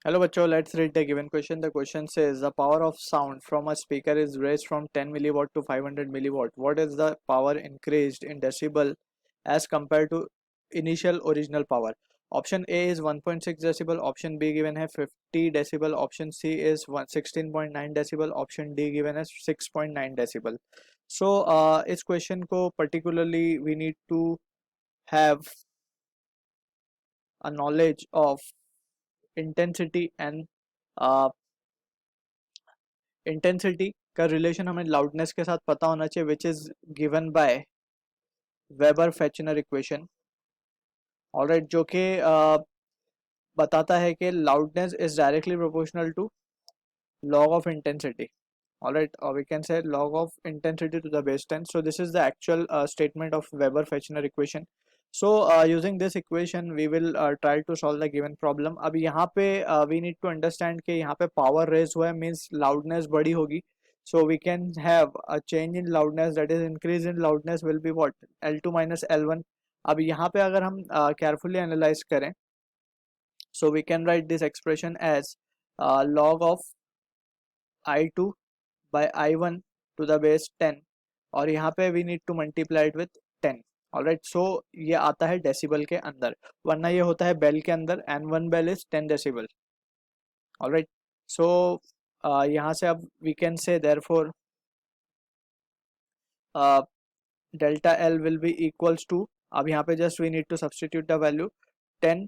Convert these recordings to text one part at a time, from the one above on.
Hello bachcho, let's read the given question. The question says the power of sound from a speaker is raised from 10 milliwatt to 500 milliwatt. What is the power increased in decibel as compared to initial original power? Option A is 1.6 decibel, option B given है 50 decibel, option C is 16.9 decibel, option D given है 6.9 decibel. So इस question को particularly we need to have a knowledge of intensity and intensity का relation हमें loudness के साथ पता होना चाहिए which is given by Weber Fechner equation alright जो कि बताता है कि loudness is directly proportional to log of intensity. Alright, or we can say log of intensity to the base 10. So this is the actual statement of Weber-Fechner equation. So using this equation we will try to solve the given problem. अब यहाँ पे we need to understand कि यहाँ पे power raise हुआ है means loudness बड़ी होगी. So we can have a change in loudness, that is increase in loudness will be what, L2 minus L1. अब यहाँ पे अगर हम carefully analyze करें, so we can write this expression as log of I2 by I1 to the base 10 और यहाँ पे we need to multiply it with 10. Alright, सो ये आता है डेसिबल के अंदर, वरना ये होता है बेल के अंदर and one bel is 10 decibel. Alright, so यहाँ से अब we can say therefore delta L will be equals to, अब यहाँ पे just we need to substitute the value 10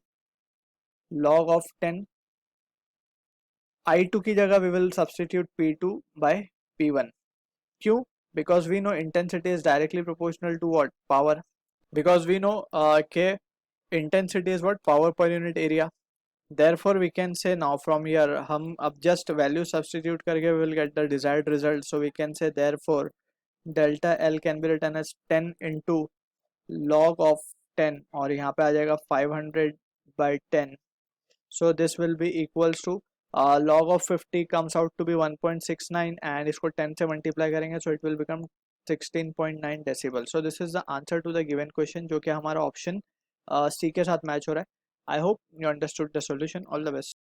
log of 10 I2 की जगह we will substitute P2 by P1. क्यों? Because we know intensity is directly proportional to what? Power. Because we know के intensity is what? Power per unit area. Therefore we can say now from here हम अब just value substitute करके we will get the desired result. So we can say therefore delta L can be written as 10 into log of 10 और यहाँ पे आ जाएगा 500 by 10. So this will be equals to log of 50 comes out to be 1.69 and इसको 10 से multiply करेंगे so it will become 16.9 decibel. So this is the answer to the given question जो कि हमारा option C के साथ match हो रहा है. I hope you understood the solution. All the best.